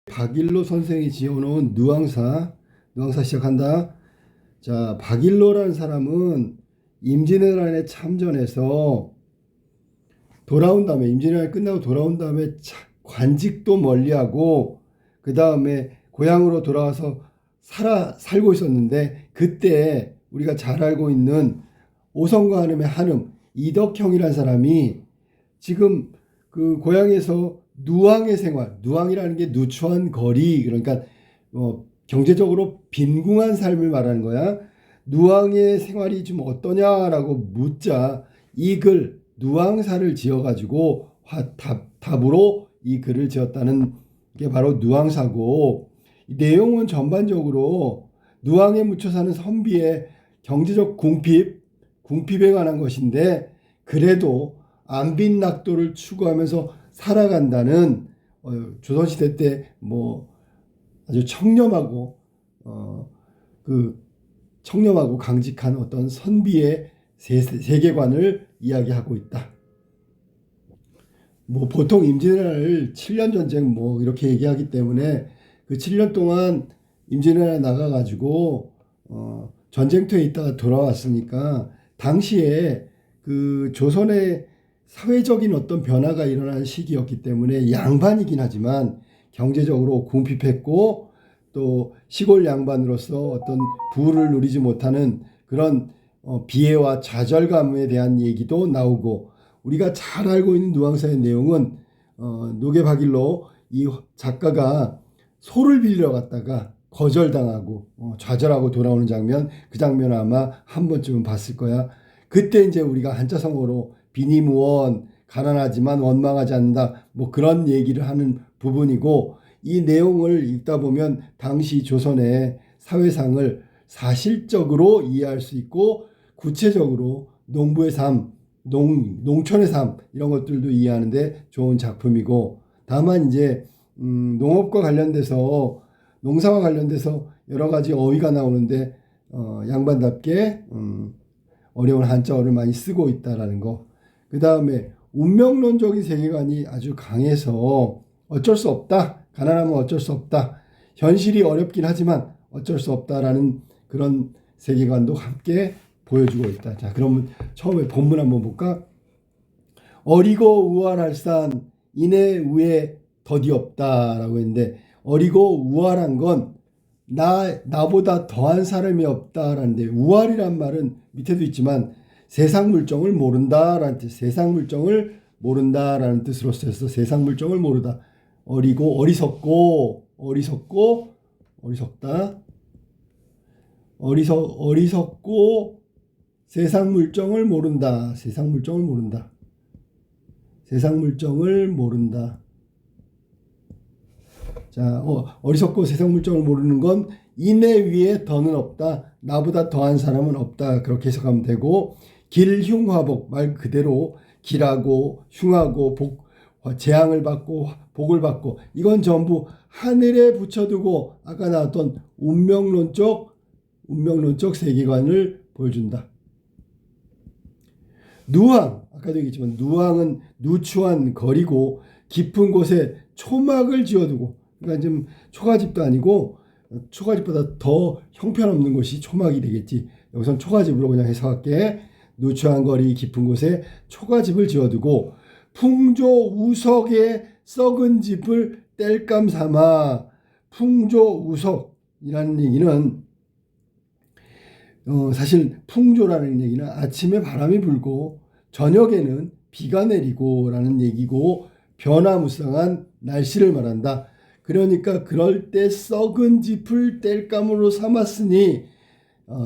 박일로 선생이 지어놓은 누앙사 시작한다. 자, 박일로라는 사람은 임진왜란에 참전해서 돌아온 다음에, 임진왜란이 끝나고 돌아온 다음에 관직도 멀리하고 그 다음에 고향으로 돌아와서 살고 있었는데, 그때 우리가 잘 알고 있는 오성과 한음의 한음 이덕형이라는 사람이 지금 그 고향에서 누왕의 생활, 누왕이라는 게 누추한 거리, 그러니까 경제적으로 빈궁한 삶을 말하는 거야. 누왕의 생활이 좀 어떠냐라고 묻자 이 글 누왕사를 지어가지고 답으로 이 글을 지었다는 게 바로 누왕사고, 이 내용은 전반적으로 누왕에 묻혀 사는 선비의 경제적 궁핍에 관한 것인데, 그래도 안빈낙도를 추구하면서 살아간다는 조선시대 때 아주 청렴하고 청렴하고 강직한 어떤 선비의 세계관을 이야기하고 있다. 보통 임진왜란을 7년 전쟁 이렇게 얘기하기 때문에 그 7년 동안 임진왜란에 나가가지고 전쟁터에 있다가 돌아왔으니까 당시에 그 조선의 사회적인 어떤 변화가 일어난 시기였기 때문에 양반이긴 하지만 경제적으로 궁핍했고, 또 시골 양반으로서 어떤 부를 누리지 못하는 그런 비애와 좌절감에 대한 얘기도 나오고, 우리가 잘 알고 있는 누앙사의 내용은 노계박일로 이 작가가 소를 빌려 갔다가 거절당하고 좌절하고 돌아오는 장면, 그 장면 아마 한 번쯤은 봤을 거야. 그때 이제 우리가 한자성어로 비니무원, 가난하지만 원망하지 않는다, 그런 얘기를 하는 부분이고, 이 내용을 읽다 보면 당시 조선의 사회상을 사실적으로 이해할 수 있고, 구체적으로 농부의 삶, 농촌의 삶, 이런 것들도 이해하는데 좋은 작품이고, 다만 이제 농업과 관련돼서, 농사와 관련돼서 여러 가지 어휘가 나오는데 양반답게 어려운 한자어를 많이 쓰고 있다라는 거. 그 다음에 운명론적인 세계관이 아주 강해서 어쩔 수 없다, 가난하면 어쩔 수 없다, 현실이 어렵긴 하지만 어쩔 수 없다라는 그런 세계관도 함께 보여주고 있다. 자, 그러면 처음에 본문 한번 볼까? 어리고 우활할산 이내 우에 더디 없다라고 했는데, 어리고 우활한 건 나보다 더한 사람이 없다라는데, 우활이란 말은 밑에도 있지만 세상 물정을 모른다라는 뜻, 세상 물정을 모른다라는 뜻으로 쓰여서 세상 물정을 모르다. 어리고 어리석다. 어리석고 세상 물정을 모른다. 세상 물정을 모른다. 자, 어리석고 세상 물정을 모르는 건 이내 위에 더는 없다, 나보다 더한 사람은 없다, 그렇게 해석하면 되고, 길흉화복, 말 그대로 길하고 흉하고 재앙을 받고 복을 받고, 이건 전부 하늘에 붙여두고 아까 나왔던 운명론적 세계관을 보여준다. 누왕, 아까도 얘기했지만 누왕은 누추한 거리고 깊은 곳에 초막을 지어두고, 그러니까 지금 초가집도 아니고 초가집보다 더 형편없는 곳이 초막이 되겠지. 여기선 초가집으로 그냥 해석할게. 누추한 거리 깊은 곳에 초가집을 지어두고 풍조우석에 썩은 집을 땔감 삼아. 풍조우석이라는 얘기는 사실 풍조라는 얘기는 아침에 바람이 불고 저녁에는 비가 내리고 라는 얘기고, 변화무쌍한 날씨를 말한다. 그러니까 그럴 때 썩은 짚을 땔감으로 삼았으니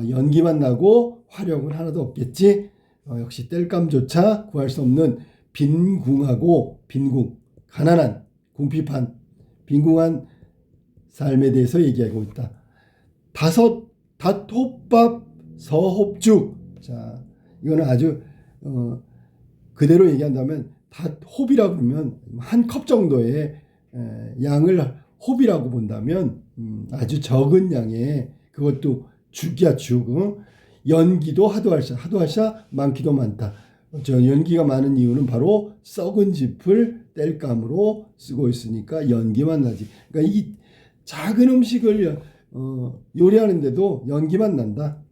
연기만 나고 화력은 하나도 없겠지. 역시 땔감조차 구할 수 없는 가난한, 궁핍한, 빈궁한 삶에 대해서 얘기하고 있다. 닷홉밥 서홉죽. 자, 이거는 아주 그대로 얘기한다면 닷홉이라고 그러면 한 컵 정도의 양을 홉이라고 본다면 아주 적은 양의, 그것도 죽이야 죽. 연기도 하도할샤 많기도 많다. 연기가 많은 이유는 바로 썩은 짚을 땔감으로 쓰고 있으니까 연기만 나지. 그러니까 이 작은 음식을 요리하는데도 연기만 난다.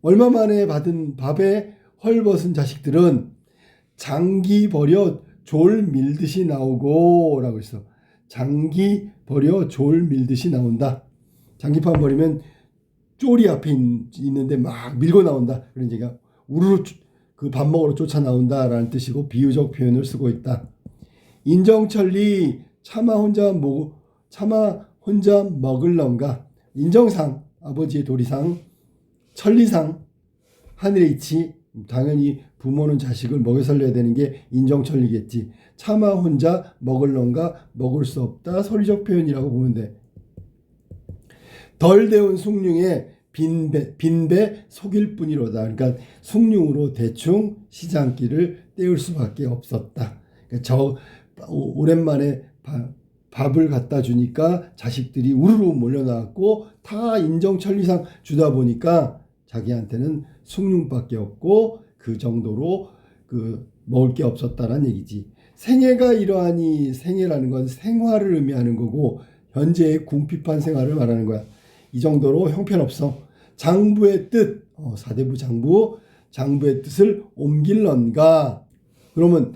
얼마 만에 받은 밥에 헐벗은 자식들은 장기 버려 졸 밀듯이 나오고 라고 했어. 장기 버려 졸 밀듯이 나온다. 장기판 버리면 쫄이 앞에 있는데 막 밀고 나온다. 그런 얘기가 우르르 그 밥 먹으러 쫓아 나온다라는 뜻이고 비유적 표현을 쓰고 있다. 인정천리 차마 혼자 먹을런가. 인정상 아버지의 도리상, 천리상 하늘의 이치. 당연히 부모는 자식을 먹여 살려야 되는 게 인정천리겠지. 차마 혼자 먹을런가. 먹을 수 없다. 서리적 표현이라고 보면 돼. 덜 데운 숭늉에 빈배 속일 뿐이로다. 그러니까 숭늉으로 대충 시장길을 때울 수밖에 없었다. 그러니까 오랜만에 밥을 갖다 주니까 자식들이 우르르 몰려나왔고 다 인정천리상 주다 보니까 자기한테는 숭늉밖에 없고 그 정도로 먹을 게 없었다는 얘기지. 생애가 이러하니 생애라는 건 생활을 의미하는 거고 현재의 궁핍한 생활을 말하는 거야. 이 정도로 형편없어. 장부의 뜻, 사대부 장부의 뜻을 옮길런가. 그러면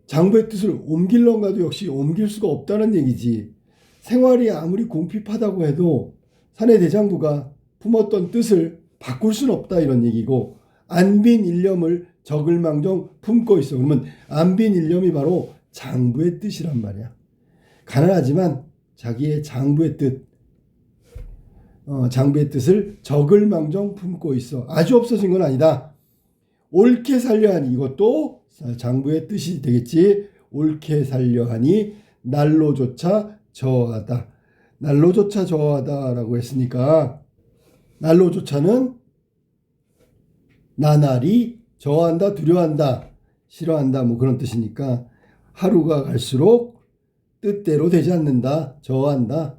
장부의 뜻을 옮길런가도 역시 옮길 수가 없다는 얘기지. 생활이 아무리 궁핍하다고 해도 사내 대장부가 품었던 뜻을 바꿀 수는 없다 이런 얘기고, 안빈 일념을 적을망정 품고 있어. 그러면 안빈 일념이 바로 장부의 뜻이란 말이야. 가난하지만 자기의 장부의 뜻을 적을망정 품고 있어. 아주 없어진 건 아니다. 옳게 살려 하니, 이것도 장부의 뜻이 되겠지. 옳게 살려 하니 날로조차 저하다. 날로조차 저하다라고 했으니까 날로조차는 나날이 저한다, 두려워한다, 싫어한다 뭐 그런 뜻이니까 하루가 갈수록 뜻대로 되지 않는다, 저한다,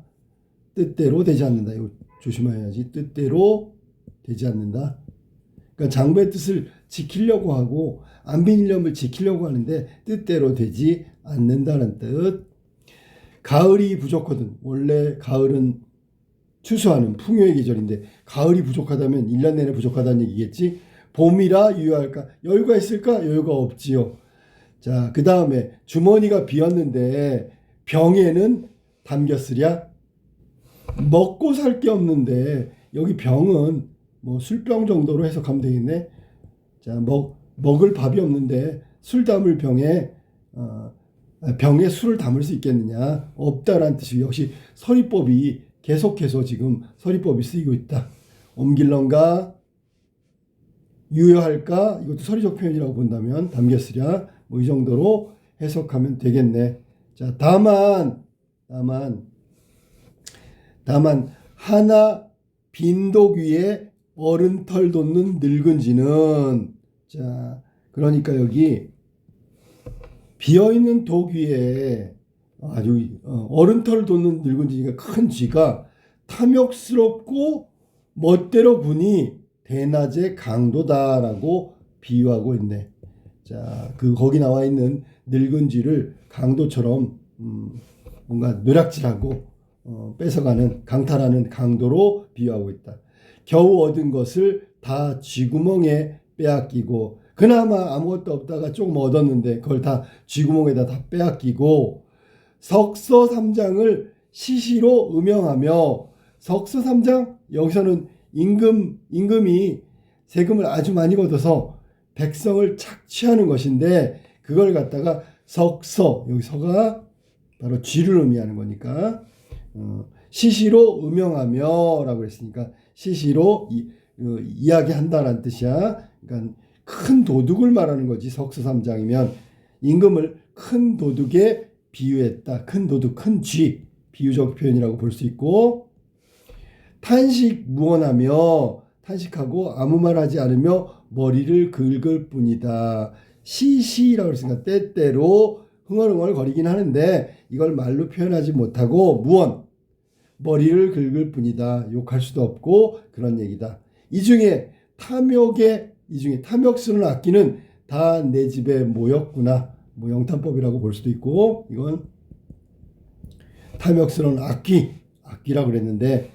뜻대로 되지 않는다. 이거 조심해야지. 뜻대로 되지 않는다. 그러니까 장부의 뜻을 지키려고 하고 안빈일념을 지키려고 하는데 뜻대로 되지 않는다는 뜻. 가을이 부족하든, 원래 가을은 추수하는 풍요의 계절인데 가을이 부족하다면 1년 내내 부족하다는 얘기겠지. 봄이라 유효할까? 여유가 있을까? 여유가 없지요. 자, 그 다음에 주머니가 비었는데 병에는 담겼으랴. 먹고 살 게 없는데, 여기 병은 뭐 술병 정도로 해석하면 되겠네. 자, 먹을 밥이 없는데 술 담을 병에 술을 담을 수 있겠느냐? 없다라는 뜻이, 역시 서리법이 계속해서 지금 서리법이 쓰이고 있다. 옮길런가? 유효할까? 이것도 서리적 표현이라고 본다면 담겼으랴. 뭐 이 정도로 해석하면 되겠네. 자, 다만 하나 빈독 위에 어른털 돋는 늙은지는, 자, 그러니까 여기 비어있는 독 위에 아주 어른털 돋는 늙은지가 큰 쥐가 탐욕스럽고 멋대로 구니 대낮의 강도다라고 비유하고 있네. 자, 거기 나와 있는 늙은지를 강도처럼 뭔가 노략질하고 뺏어가는, 강탈하는 강도로 비유하고 있다. 겨우 얻은 것을 다 쥐구멍에 빼앗기고, 그나마 아무것도 없다가 조금 얻었는데 그걸 다 쥐구멍에다 다 빼앗기고, 석서삼장을 시시로 음영하며, 석서삼장, 여기서는 임금이 세금을 아주 많이 걷어서 백성을 착취하는 것인데, 그걸 갖다가 석서, 여기 서가 바로 쥐를 의미하는 거니까 시시로 음영하며 라고 했으니까 시시로 이야기한다라는 뜻이야. 그러니까 큰 도둑을 말하는 거지. 석서삼장이면 임금을 큰 도둑에 비유했다. 큰 도둑, 큰 쥐, 비유적 표현이라고 볼 수 있고, 탄식 무언하며, 탄식하고 아무 말 하지 않으며 머리를 긁을 뿐이다. 시시라고 했으니까 때때로 흥얼흥얼 거리긴 하는데 이걸 말로 표현하지 못하고 무언, 머리를 긁을 뿐이다. 욕할 수도 없고 그런 얘기다. 이 중에 탐욕스러운 악기는 다 내 집에 모였구나. 뭐 영탄법이라고 볼 수도 있고, 이건 탐욕스러운 악귀라고 그랬는데,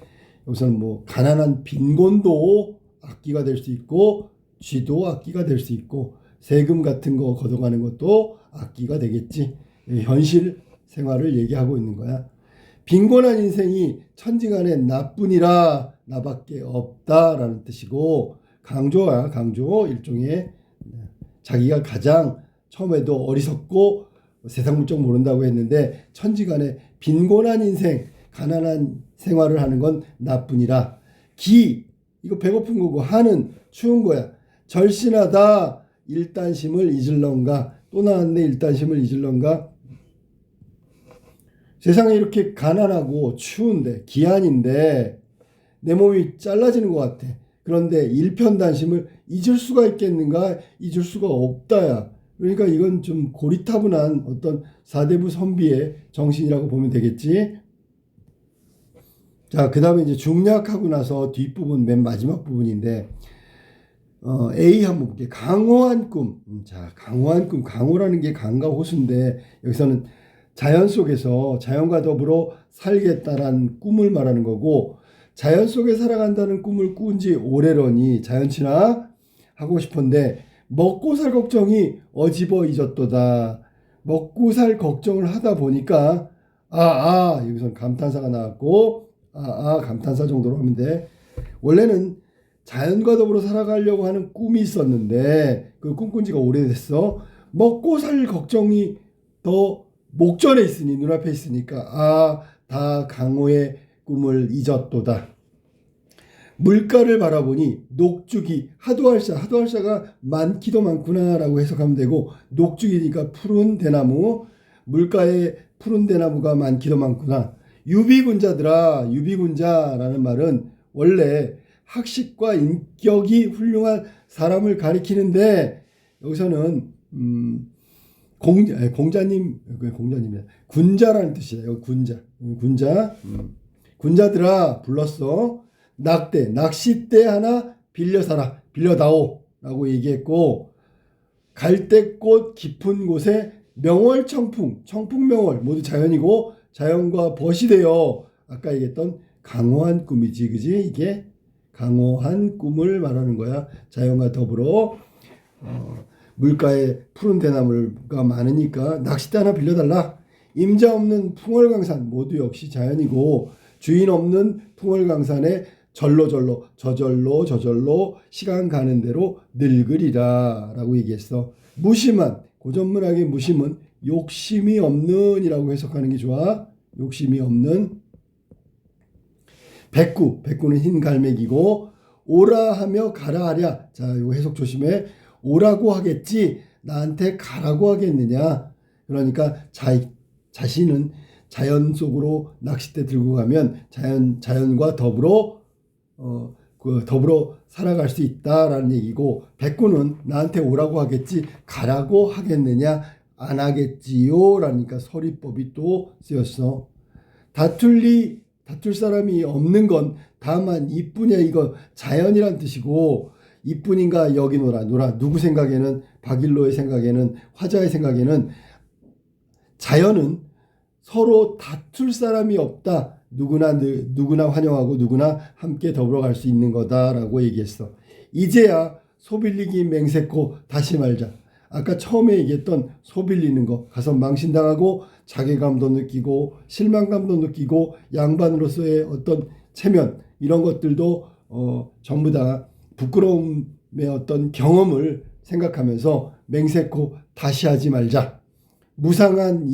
여기서는 뭐 가난한 빈곤도 악귀가 될 수 있고, 쥐도 악귀가 될 수 있고, 세금 같은 거 걷어가는 것도 악귀가 되겠지. 현실 생활을 얘기하고 있는 거야. 빈곤한 인생이 천지간에 나뿐이라 나밖에 없다라는 뜻이고, 강조야, 강조. 일종의 자기가 가장 처음에도 어리석고 세상 물정 모른다고 했는데, 천지간에 빈곤한 인생, 가난한 생활을 하는 건 나뿐이라. 이거 배고픈 거고, 하는 추운 거야. 절신하다, 일단심을 잊을런가. 또 나왔네, 일단심을 잊을런가. 세상에 이렇게 가난하고 추운데, 기한인데 내 몸이 잘라지는 것 같아. 그런데 일편단심을 잊을 수가 있겠는가? 잊을 수가 없다야. 그러니까 이건 좀 고리타분한 어떤 사대부 선비의 정신이라고 보면 되겠지. 자, 그 다음에 이제 중략하고 나서 뒷부분, 맨 마지막 부분인데, A 한번 볼게요. 강호한 꿈. 자, 강호한 꿈. 강호라는 게 강과 호수인데, 여기서는 자연 속에서 자연과 더불어 살겠다라는 꿈을 말하는 거고, 자연 속에 살아간다는 꿈을 꾼 지 오래러니 자연친화 하고 싶은데, 먹고 살 걱정이 어집어 잊었도다. 먹고 살 걱정을 하다 보니까 여기서 감탄사가 나왔고, 감탄사 정도로 하면 돼. 원래는 자연과 더불어 살아가려고 하는 꿈이 있었는데 그 꿈꾼 지가 오래됐어. 먹고 살 걱정이 더 목전에 있으니, 눈앞에 있으니까 다 강호의 꿈을 잊었도다. 물가를 바라보니 녹죽이, 하도할샤가 많기도 많구나라고 해석하면 되고, 녹죽이니까 푸른 대나무, 물가에 푸른 대나무가 많기도 많구나. 유비군자들아, 유비군자라는 말은 원래 학식과 인격이 훌륭한 사람을 가리키는데, 여기서는 공자님이야. 군자라는 뜻이에요. 여기 군자들아 불렀어. 낚싯대 하나 빌려다오 라고 얘기했고, 갈대꽃 깊은 곳에 청풍명월 모두 자연이고, 자연과 벗이 되어 아까 얘기했던 강호한 꿈이지, 그지? 이게 강호한 꿈을 말하는 거야. 자연과 더불어 물가에 푸른 대나무가 많으니까 낚싯대 하나 빌려달라. 임자 없는 풍월강산, 모두 역시 자연이고, 주인 없는 풍월강산에 저절로 시간 가는 대로 늙으리라 라고 얘기했어. 무심한, 고전문학의 무심은 욕심이 없는 이라고 해석하는 게 좋아. 욕심이 없는. 백구는 흰 갈매기고, 오라 하며 가라 하랴. 자, 이거 해석 조심해. 오라고 하겠지 나한테 가라고 하겠느냐. 그러니까 자신은 자연 속으로 낚싯대 들고 가면 자연과 더불어 더불어 살아갈 수 있다라는 얘기고, 백구는 나한테 오라고 하겠지 가라고 하겠느냐, 안 하겠지요 라니까 서리법이 또 쓰였어. 다툴 사람이 없는 건 다만 이뿐이야. 이거 자연이란 뜻이고, 이뿐인가 여기 놀아. 누구 생각에는, 박일로의 생각에는, 화자의 생각에는 자연은 서로 다툴 사람이 없다. 누구나 환영하고 누구나 함께 더불어 갈 수 있는 거다라고 얘기했어. 이제야 소빌리기 맹세코 다시 말자. 아까 처음에 얘기했던 소빌리는 거, 가서 망신당하고 자괴감도 느끼고 실망감도 느끼고 양반으로서의 어떤 체면, 이런 것들도 전부 다 부끄러움의 어떤 경험을 생각하면서 맹세코 다시 하지 말자. 무상은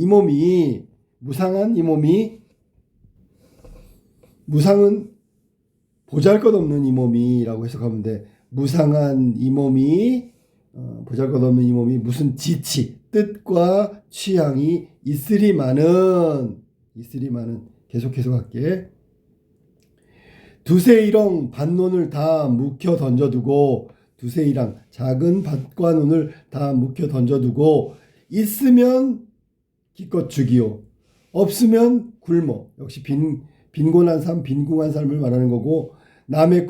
보잘것없는 이 몸이라고 해석하면 돼. 무상한 이 몸이, 보잘것없는 이 몸이 무슨 지치, 뜻과 취향이 있으리마는 계속 해석할게. 두세일엉 밭논을 다 묵혀 던져두고, 두세일랑 작은 밭과 논을 다 묵혀 던져두고, 있으면 기껏 죽이요, 없으면 굶어. 역시 빈곤한 삶, 빈궁한 삶을 말하는 거고, 남의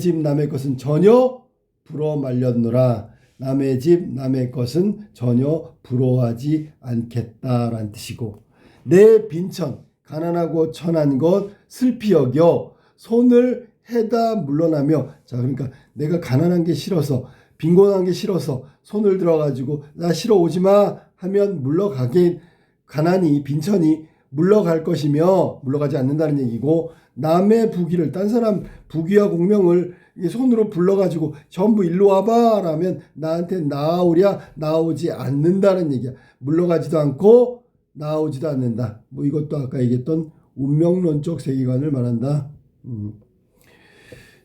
집 남의 것은 전혀 불어 말렸노라. 남의 집, 남의 것은 전혀 부러워하지 않겠다라는 뜻이고, 내 빈천, 가난하고 천한 것 슬피 여겨 손을 해다 물러나며. 자, 그러니까 내가 가난한 게 싫어서, 빈곤한 게 싫어서 손을 들어가지고 나 싫어 오지 마 하면 물러가게, 가난이, 빈천이 물러갈 것이며 물러가지 않는다는 얘기고, 남의 부귀를, 딴 사람 부귀와 공명을 손으로 불러가지고 전부 일로 와봐 라면 나한테 나오랴 나오지 않는다는 얘기야. 물러가지도 않고 나오지도 않는다. 뭐 이것도 아까 얘기했던 운명론적 세계관을 말한다.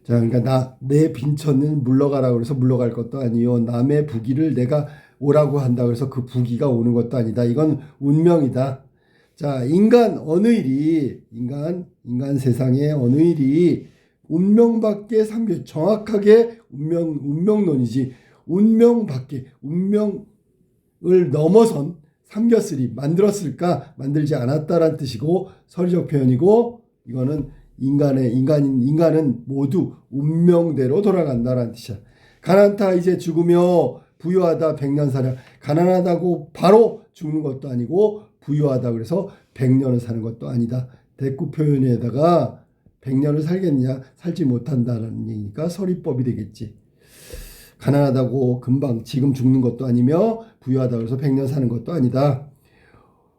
자, 그러니까 내 빈천은 물러가라 그래서 물러갈 것도 아니요, 남의 부귀를 내가 오라고 한다 그래서 그 부귀가 오는 것도 아니다. 이건 운명이다. 자, 인간 어느 일이, 인간 세상의 어느 일이 운명밖에 정확하게 운명론이지, 운명 밖에, 운명을 넘어선 삼겼으리, 만들었을까, 만들지 않았다란 뜻이고 서리적 표현이고, 이거는 인간은 모두 운명대로 돌아간다라는 뜻이야. 가난타 이제 죽으며 부유하다 백년사랴. 가난하다고 바로 죽는 것도 아니고 부유하다 그래서 100년을 사는 것도 아니다. 대꾸 표현에다가 100년을 살겠냐, 살지 못한다는 얘기니까 서리법이 되겠지. 가난하다고 금방 지금 죽는 것도 아니며 부유하다 그래서 100년 사는 것도 아니다.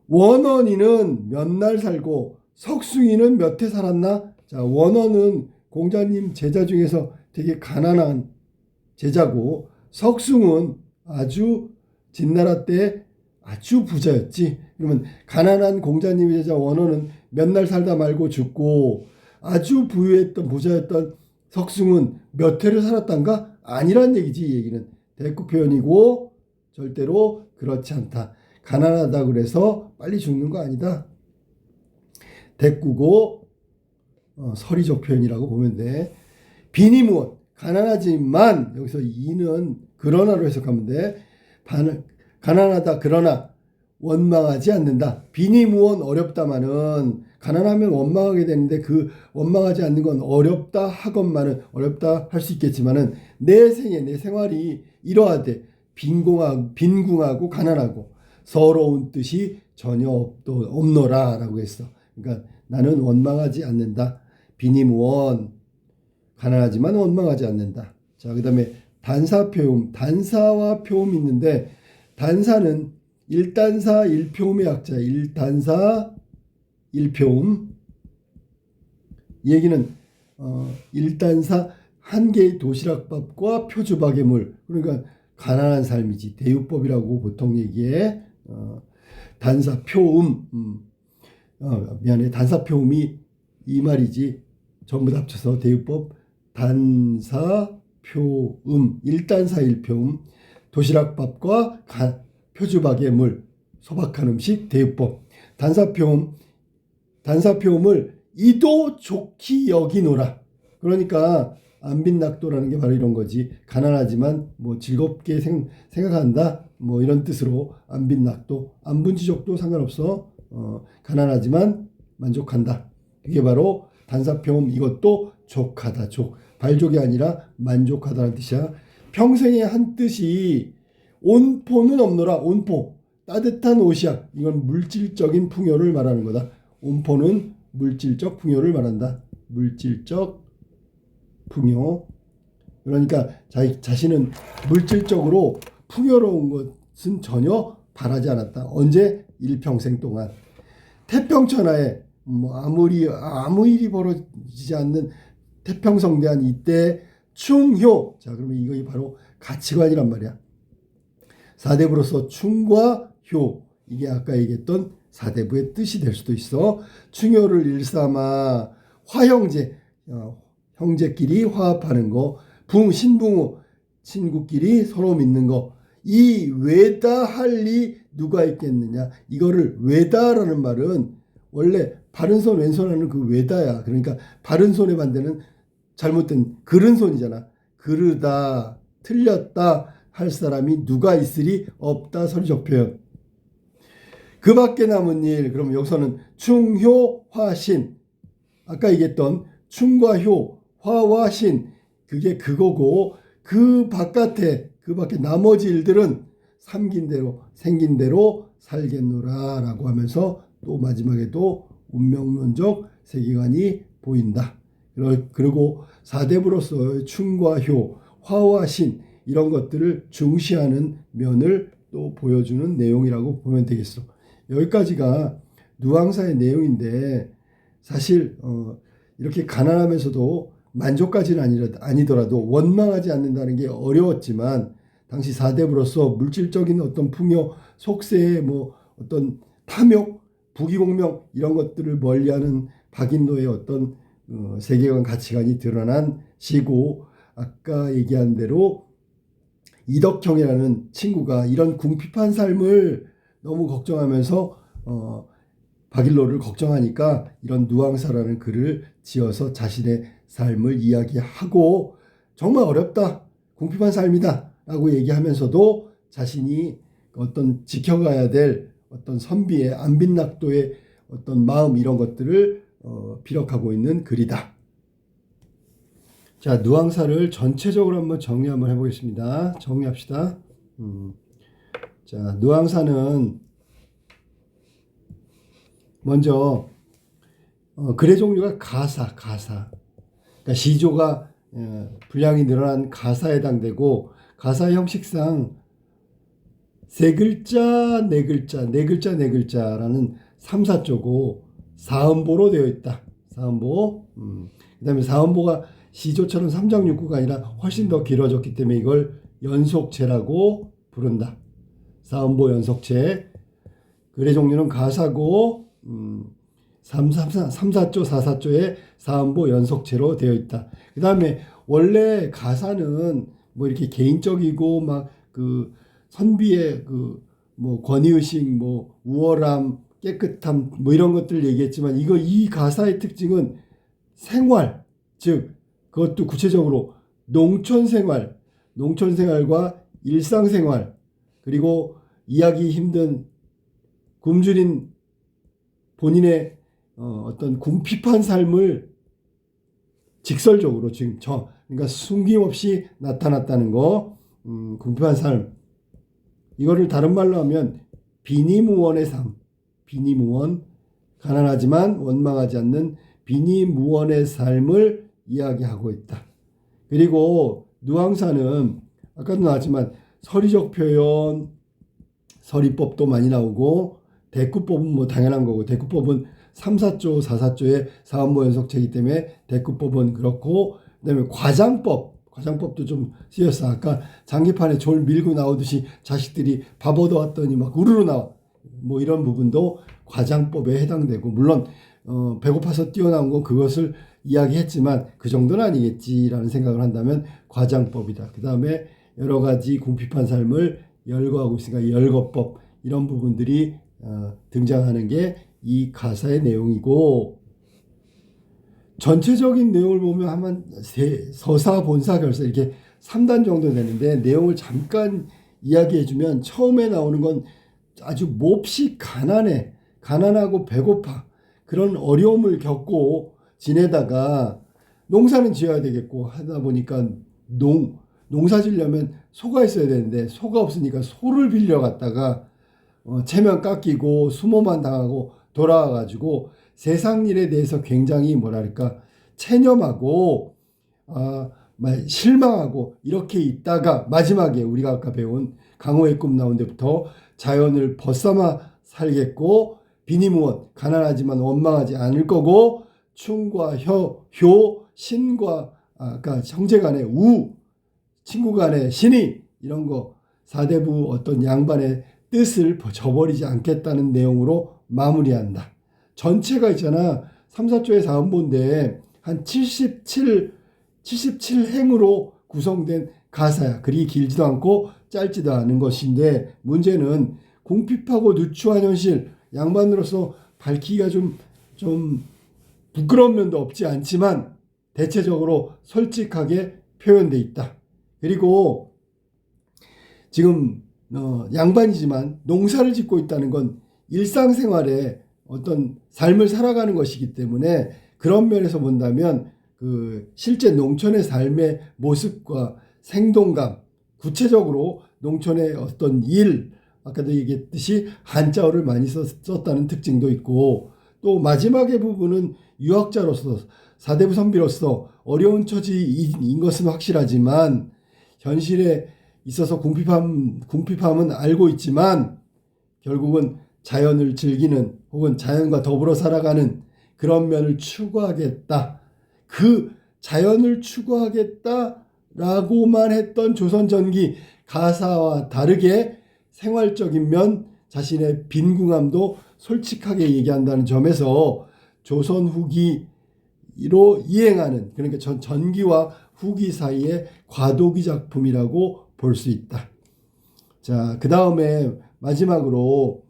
원원이는 몇 날 살고 석숭이는 몇 해 살았나? 자, 원원은 공자님 제자 중에서 되게 가난한 제자고, 석숭은 아주 진나라 때 아주 부자였지. 그러면 가난한 공자님 제자 원원은 몇 날 살다 말고 죽고, 아주 부유했던 부자였던 석숭은 몇 해를 살았단가? 아니란 얘기지. 이 얘기는 대꾸 표현이고 절대로 그렇지 않다. 가난하다 그래서 빨리 죽는 거 아니다. 대꾸고 서리적 표현이라고 보면 돼. 빈이무원, 가난하지만, 여기서 이는 그러나로 해석하면 돼. 가난하다 그러나 원망하지 않는다. 빈이무원, 어렵다마는, 가난하면 원망하게 되는데 그 원망하지 않는 건 어렵다 하건만은, 어렵다 할 수 있겠지만은 내 생활이 이러하되 빈궁하고 가난하고 서러운 뜻이 전혀 없노라 라고 했어. 그러니까 나는 원망하지 않는다. 빈이무원, 가난하지만 원망하지 않는다. 자, 그 다음에 단사표음, 단사와 표음이 있는데, 단사는 1단사 1표음의 약자, 1단사 1표음. 이 얘기는 1단사 한 개의 도시락밥과 표주박의 물, 그러니까 가난한 삶이지. 대유법이라고 보통 얘기해. 단사 표음, 미안해, 단사 표음이 이 말이지. 전부 다 합쳐서 대유법 단사 표음, 1단사 1표음, 도시락밥과 표주박의 물, 소박한 음식, 대유법. 단사표음을 이도 좋기 여기노라. 그러니까 안빈낙도라는 게 바로 이런 거지. 가난하지만 뭐 즐겁게 생각한다, 뭐 이런 뜻으로 안빈낙도, 안분지족도 상관없어. 가난하지만 만족한다. 그게 바로 단사표음. 이것도 족하다, 발족이 아니라 만족하다는 뜻이야. 평생의 한 뜻이 온포는 없노라. 온포, 따뜻한 옷이야. 이건 물질적인 풍요를 말하는 거다. 온포는 물질적 풍요를 말한다. 물질적 풍요. 그러니까 자신은 물질적으로 풍요로운 것은 전혀 바라지 않았다. 언제? 일평생 동안. 태평천하에 뭐 아무 일이 벌어지지 않는 태평성대한 이때 충효. 자, 그러면 이거 바로 가치관이란 말이야. 사대부로서 충과 효, 이게 아까 얘기했던 사대부의 뜻이 될 수도 있어. 충효를 일삼아 화형제, 형제끼리 화합하는 거, 신붕우, 친구끼리 서로 믿는 거. 이 외다할리 누가 있겠느냐. 이거를 외다라는 말은 원래 바른손 왼손 하는 그 외다야. 그러니까 바른손에 반대는 잘못된 그른손이잖아. 그르다, 틀렸다 할 사람이 누가 있으리? 없다. 서리적 표현. 그 밖에 남은 일. 그럼 여기서는 충효 화신, 아까 얘기했던 충과 효, 화와 신, 그게 그거고, 그 바깥에 그 밖에 나머지 일들은 삼긴 대로 생긴 대로 살겠노라 라고 하면서 또 마지막에도 운명론적 세계관이 보인다. 그리고 사대부로서의 충과 효, 화와 신 이런 것들을 중시하는 면을 또 보여주는 내용이라고 보면 되겠어. 여기까지가 누앙사의 내용인데 사실 이렇게 가난하면서도 만족까지는 아니더라도 원망하지 않는다는 게 어려웠지만 당시 사대부로서 물질적인 어떤 풍요, 속세의 뭐 어떤 탐욕, 부귀공명 이런 것들을 멀리하는 박인노의 어떤 세계관 가치관이 드러난 시고 아까 얘기한 대로 이덕형이라는 친구가 이런 궁핍한 삶을 너무 걱정하면서 박일로를 걱정하니까 이런 누앙사라는 글을 지어서 자신의 삶을 이야기하고 정말 어렵다, 궁핍한 삶이다 라고 얘기하면서도 자신이 어떤 지켜가야 될 어떤 선비의 안빈낙도의 어떤 마음 이런 것들을 피력하고 있는 글이다. 자, 누앙사를 전체적으로 한번 정리 한번 해보겠습니다. 정리합시다. 자, 누앙사는 먼저 글의 종류가 가사. 그러니까 시조가 분량이 늘어난 가사에 해당되고 가사 형식상 세 글자, 네 글자라는 3, 4조고 사음보로 되어 있다. 사음보. 그다음에 사음보가 시조처럼 3장6구가 아니라 훨씬 더 길어졌기 때문에 이걸 연속체라고 부른다. 사음보 연속체. 글의 종류는 가사고 3, 4조, 4, 4조의 사음보 연속체로 되어 있다. 그 다음에 원래 가사는 뭐 이렇게 개인적이고 막 그 선비의 그 뭐 권위의식, 뭐 우월함, 깨끗함 뭐 이런 것들을 얘기했지만 이 가사의 특징은 생활, 즉 그것도 구체적으로 농촌생활과 일상생활 그리고 이해하기 힘든 굶주린 본인의 어떤 궁핍한 삶을 직설적으로 지금 그러니까 숨김없이 나타났다는 거. 궁핍한 삶 이거를 다른 말로 하면 비니무원의 삶, 비니무원, 가난하지만 원망하지 않는 비니무원의 삶을 이야기하고 있다. 그리고 누앙사는 아까도 나왔지만 서리적 표현, 서리법도 많이 나오고 대꾸법은 뭐 당연한 거고 대꾸법은 3, 4조, 4, 4조의 사음보 연속체이기 때문에 대꾸법은 그렇고 그다음에 과장법도 좀 쓰였어. 아까 장기판에 졸 밀고 나오듯이 자식들이 밥 얻어왔더니 막 우르르 나와. 뭐 이런 부분도 과장법에 해당되고 물론 배고파서 뛰어나온 건 그것을 이야기했지만 그 정도는 아니겠지라는 생각을 한다면 과장법이다. 그 다음에 여러 가지 궁핍한 삶을 열거하고 있으니까 열거법 이런 부분들이 등장하는 게 이 가사의 내용이고 전체적인 내용을 보면 한 서사, 본사, 결사 이렇게 3단 정도 되는데 내용을 잠깐 이야기해주면 처음에 나오는 건 아주 몹시 가난하고 배고파 그런 어려움을 겪고 지내다가 농사는 지어야 되겠고 하다 보니까 농사 지려면 소가 있어야 되는데 소가 없으니까 소를 빌려갔다가 체면 깎이고 수모만 당하고 돌아와가지고 세상 일에 대해서 굉장히 뭐랄까 체념하고 실망하고 이렇게 있다가 마지막에 우리가 아까 배운 강호의 꿈 나온 데부터 자연을 벗삼아 살겠고 비니무원 가난하지만 원망하지 않을 거고 충과 효 신과 아까 형제 간의 친구 간의 신이 이런 거 사대부 어떤 양반의 뜻을 저버리지 않겠다는 내용으로 마무리한다. 전체가 있잖아. 3, 4조의 사음보인데 한 77행으로 구성된 가사야. 그리 길지도 않고 짧지도 않은 것인데 문제는 궁핍하고 누추한 현실 양반으로서 밝히기가 좀 부끄러운 면도 없지 않지만 대체적으로 솔직하게 표현돼 있다. 그리고 지금 양반이지만 농사를 짓고 있다는 건 일상생활에 어떤 삶을 살아가는 것이기 때문에 그런 면에서 본다면 그 실제 농촌의 삶의 모습과 생동감 구체적으로 농촌의 어떤 일, 아까도 얘기했듯이 한자어를 많이 썼다는 특징도 있고, 또 마지막의 부분은 유학자로서 사대부 선비로서 어려운 처지인 것은 확실하지만 현실에 있어서 궁핍함은 알고 있지만 결국은 자연을 즐기는 혹은 자연과 더불어 살아가는 그런 면을 추구하겠다. 그 자연을 추구하겠다라고만 했던 조선전기 가사와 다르게 생활적인 면, 자신의 빈궁함도 솔직하게 얘기한다는 점에서 조선 후기로 이행하는, 그러니까 전기와 후기 사이의 과도기 작품이라고 볼 수 있다. 자, 그 다음에 마지막으로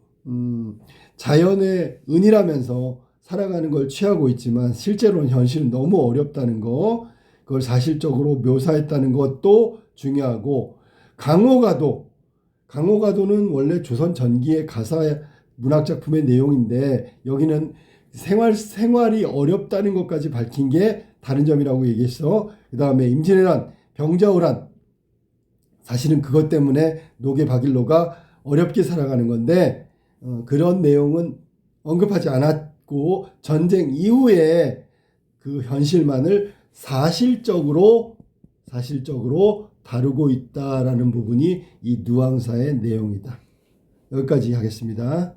자연의 은이라면서 살아가는 걸 취하고 있지만 실제로는 현실은 너무 어렵다는 거, 그걸 사실적으로 묘사했다는 것도 중요하고, 강호가도는 원래 조선 전기의 가사 문학 작품의 내용인데 여기는 생활이 어렵다는 것까지 밝힌 게 다른 점이라고 얘기했어. 그 다음에 임진왜란, 병자호란, 사실은 그것 때문에 노개박일로가 어렵게 살아가는 건데 그런 내용은 언급하지 않았고 전쟁 이후에 그 현실만을 사실적으로 다루고 있다라는 부분이 이 누앙사의 내용이다. 여기까지 하겠습니다.